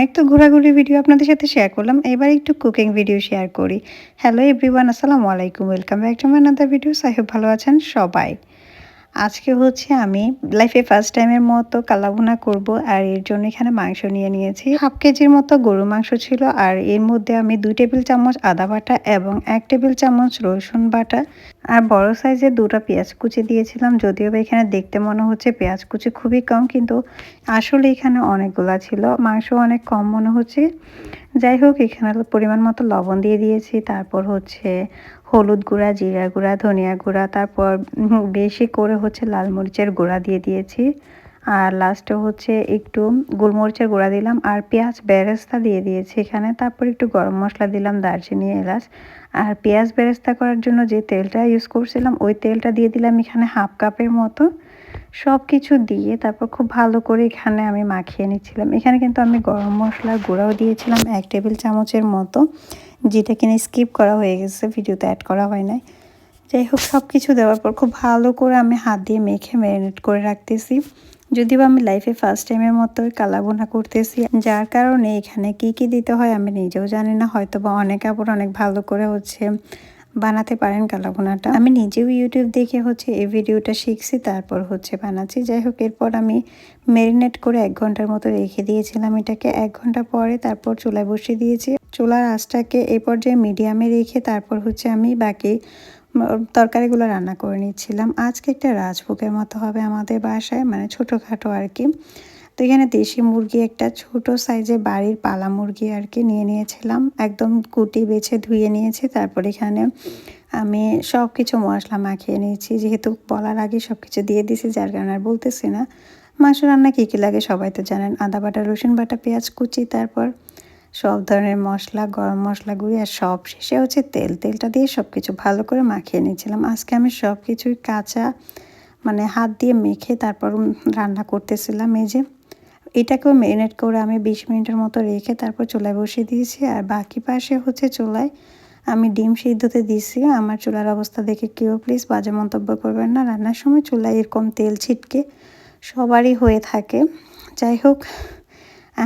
অনেক তো ঘোরাঘুরি ভিডিও আপনাদের সাথে শেয়ার করলাম। এবার একটু কুকিং ভিডিও শেয়ার করি। হ্যালো এভরিওয়ান, আসসালামু আলাইকুম। Welcome back to my another video. I hope ভালো আছেন সবাই। আজকে হচ্ছে আমি লাইফে ফার্স্ট টাইমের মতো কালাভুনা করব, আর এর জন্য এখানে মাংস নিয়ে নিয়েছি। হাফ কেজির মতো গরু মাংস ছিল, আর এর মধ্যে আমি 2 টেবিল চামচ আদা বাটা এবং 1 টেবিল চামচ রসুন বাটা আর বড় সাইজের 2টা পেঁয়াজ কুচি দিয়েছিলাম। যদিও বা এখানে দেখতে মনে হচ্ছে পেঁয়াজ কুচি খুবই কম, কিন্তু আসলে এখানে অনেকগুলা ছিল, মাংস অনেক কম মনে হচ্ছে। যাই হোক, এখানে পরিমাণ মতো লবণ দিয়ে দিয়েছি, তারপর হচ্ছে হলুদ গুঁড়া, জিরা গুঁড়া, ধনিয়া গুঁড়া, তারপর বেশি করে হচ্ছে লাল মরিচের গুঁড়া দিয়ে দিয়েছি, আর লাস্টে হচ্ছে একটু গোলমরিচের গুঁড়া দিলাম, আর পেঁয়াজ বেরেস্তা দিয়ে দিয়েছি এখানে। তারপর একটু গরম মশলা দিলাম, দারচিনি, এলাচ। আর পেঁয়াজ বেরেস্তা করার জন্য যে তেলটা ইউজ করছিলাম ওই তেলটা দিয়ে দিলাম এখানে হাফ কাপের মতো। সব কিছু দিয়ে তারপর খুব ভালো করে এখানে আমি মাখিয়ে নিচ্ছিলাম। এখানে কিন্তু আমি গরম মশলার গুঁড়াও দিয়েছিলাম 1 টেবিল চামচের মতো, যেটা কিনা স্কিপ করা হয়ে গেছে, ভিডিওতে অ্যাড করা হয় নাই। যাই হোক, সব কিছু দেওয়ার পর খুব ভালো করে আমি হাত দিয়ে মেখে ম্যারিনেট করে রাখতেছি। যদিও আমি লাইফে ফার্স্ট টাইমের মতো কালাভুনা করতেছি, যার কারণে এখানে কি কি দিতে হয় আমি নিজেও জানি না। হয়তো বা অনেক আপুরা অনেক ভালো করে হচ্ছে বানাতে পারেন কালাভুনাটা। আমি নিজেও ইউটিউব দেখে হচ্ছে এই ভিডিওটা শিখছি, তারপর হচ্ছে বানাচ্ছি। যাই হোক, এরপর আমি ম্যারিনেট করে 1 ঘন্টার মতো রেখে দিয়েছিলাম এটাকে। 1 ঘন্টা পরে তারপর চুলায় বসিয়ে দিয়েছি। চুলার আঁচটাকে এই পর্যায়ে মিডিয়ামে রেখে তারপর হচ্ছে আমি বাকি তরকারিগুলো রান্না করে নিচ্ছিলাম। আজকে একটা রাজভোগের মতো হবে আমাদের বাসায়, মানে ছোটোখাটো আর কি। তো এখানে দেশি মুরগি একটা ছোট সাইজের বাড়ির পালা মুরগি আর কি নিয়ে নিয়েছিলাম, একদম কুটি বেছে ধুয়ে নিয়েছি। তারপর এখানে আমি সব কিছু মশলা মাখিয়ে নিয়েছি, যেহেতু বলার আগে সব কিছু দিয়ে দিয়েছি, যার কারণে আর বলতেছি না। মাংস রান্না কী কী লাগে সবাই তো জানেন: আদা বাটা, রসুন বাটা, পেঁয়াজ কুচি, তারপর সব ধরনের মশলা, গরম মশলা গুঁড়ি, আর সব শেষে হচ্ছে তেলটা দিয়ে সব কিছু ভালো করে মাখিয়ে নিয়েছিলাম। আজকে আমি সব কিছুই কাঁচা, মানে হাত দিয়ে মেখে তারপর রান্না করতেছিলাম। এই যে এটাকেও ম্যারিনেট করে আমি 20 মিনিটের মতো রেখে তারপর চুলায় বসিয়ে দিয়েছি, আর বাকি পাশে হচ্ছে চুলায় আমি ডিম সিদ্ধতে দিয়েছি। আমার চুলার অবস্থা দেখে কেউ প্লিজ বাজে মন্তব্য করবেন না। রান্নার সময় চুলায় এরকম তেল ছিটকে সবারই হয়ে থাকে। যাই হোক,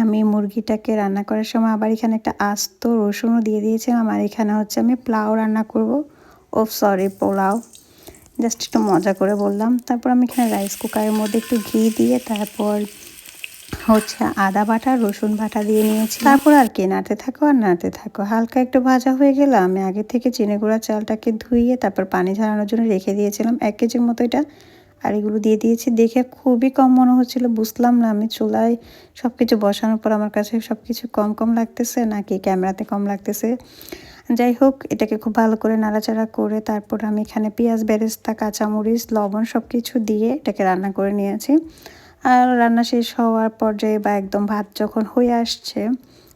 আমি মুরগিটাকে রান্না করার সময় আবার এখানে একটা আস্ত রসুনও দিয়ে দিয়েছিলাম। আর এখানে হচ্ছে আমি পোলাও রান্না করব। পোলাও, জাস্ট একটু মজা করে বললাম। তারপর আমি এখানে রাইস কুকারের মধ্যে একটু ঘি দিয়ে তারপর হচ্ছে আদা বাটা, রসুন বাটা দিয়ে নিয়েছি। তারপর আর কি নাড়তে থাকো আর নাড়তে থাকো। হালকা একটু ভাজা হয়ে গেলে আমি আগে থেকে চিনি গুঁড়া চালটাকে ধুইয়ে তারপর পানি ঝরানোর জন্য রেখে দিয়েছিলাম 1 কেজির মতো এটা, আর এগুলো দিয়ে দিয়েছি। দেখে খুবই কম মনে হচ্ছিল, বুঝলাম না আমি চুলায় সব কিছু বসানোর পর আমার কাছে সব কিছু কম কম লাগতেছে নাকি ক্যামেরাতে কম লাগতেছে। যাই হোক, এটাকে খুব ভালো করে নাড়াচাড়া করে তারপর আমি এখানে পেঁয়াজ বেরেস্তা, কাঁচামরিচ, লবণ সব কিছু দিয়ে এটাকে রান্না করে নিয়েছি। আর রান্না শেষ হওয়ার পর্যায়ে বা একদম ভাত যখন হয়ে আসছে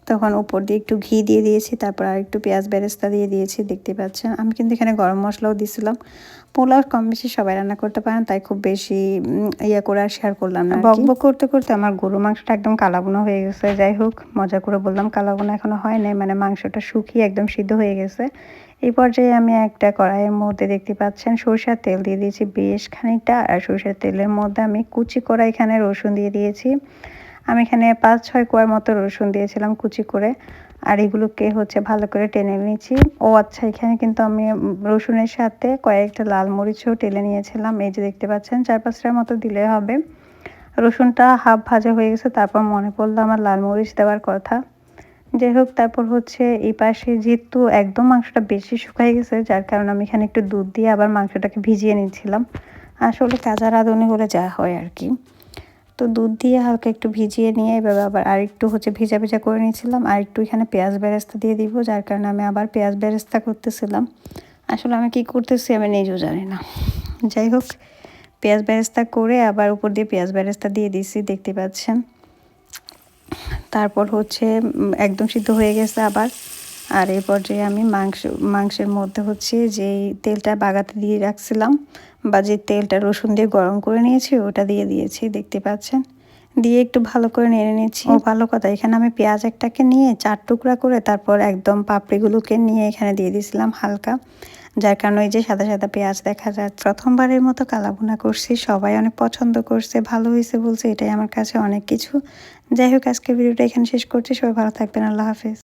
তখন উপর দিয়ে একটু ঘি দিয়ে দিয়েছি, তারপর আর একটু পেঁয়াজ বেরেস্তা দিয়ে দিয়েছি। দেখতে পাচ্ছেন আমি কিন্তু এখানে গরম মশলাও দিয়েছিলাম। পোলাও কম বেশি সবাই রান্না করতে পারেন, তাই খুব বেশি ইয়ে করে আর শেয়ার করলাম না। বকবক করতে করতে আমার গরু মাংসটা একদম কালাভুনা হয়ে গেছে। যাই হোক, মজা করে বললাম কালাভুনা এখনো হয় নাই, মানে মাংসটা শুকিয়ে একদম সিদ্ধ হয়ে গেছে। এই পর্যায়ে আমি একটা কড়াইয়ের মধ্যে দেখতে পাচ্ছেন সরষের তেল দিয়ে দিয়েছি বেশ খানিকটা, আর সরষের তেলের মধ্যে আমি কুচি করা এখানে রসুন দিয়ে দিয়েছি। আমি এখানে 5-6 কোয়ার মতো রসুন দিয়েছিলাম কুচি করে, আর এগুলোকে হচ্ছে ভালো করে টেনে নিয়েছি। ও আচ্ছা, এখানে কিন্তু আমি রসুনের সাথে কয়েকটা লাল মরিচও টেলে নিয়েছিলাম। এই যে দেখতে পাচ্ছেন 4-5টার মতো দিলে হবে। রসুনটা হাফ ভাজা হয়ে গেছে, তারপর মনে পড়লো আমার লাল মরিচ দেওয়ার কথা। যাই হোক, তারপর হচ্ছে এই পাশে যেহেতু একদম মাংসটা বেশি শুকাই গেছে, যার কারণে আমি এখানে একটু দুধ দিয়ে আবার মাংসটাকে ভিজিয়ে নিচ্ছিলাম। আসলে কাঁচা রাঁধুনি হলে যা হয় আর কি। তো দুধ দিয়ে হালকা একটু ভিজিয়ে নিয়ে এভাবে আবার আর একটু হচ্ছে ভেজা ভেজা করে নিয়েছিলাম। আর একটু এখানে পেঁয়াজ বেরেস্তা দিয়ে দিব, যার কারণে আমি আবার পেঁয়াজ বেরেস্তা করতেছিলাম। আসলে আমি কি করতেছি আমি নিজেও জানি না। যাই হোক, পেঁয়াজ বেরেস্তা করে আবার উপর দিয়ে পেঁয়াজ বেরেস্তা দিয়ে দিছি, দেখতে পাচ্ছেন। তারপর হচ্ছে একদম সিদ্ধ হয়ে গেছে আবার। আর এই পর্যায়ে আমি মাংসের মধ্যে হচ্ছে যেই তেলটা বাগাতে দিয়ে রাখছিলাম বা যে তেলটা রসুন দিয়ে গরম করে নিয়েছি ওটা দিয়ে দিয়েছি, দেখতে পাচ্ছেন। দিয়ে একটু ভালো করে নেড়ে নিচ্ছি। ও ভালো কথা, এখানে আমি পেঁয়াজ একটাকে নিয়ে 4 টুকরা করে তারপর একদম পাপড়িগুলোকে নিয়ে এখানে দিয়ে দিয়েছিলাম হালকা, যার কারণে ওই যে সাদা সাদা পেঁয়াজ দেখা যায়। প্রথমবারের মতো কালাভুনা করছি, সবাই অনেক পছন্দ করছে, ভালো হয়েছে বলছে, এটাই আমার কাছে অনেক কিছু। যাই হোক, আজকের ভিডিওটা এখানে শেষ করছি। সবাই ভালো থাকবেন, আল্লাহ হাফেজ।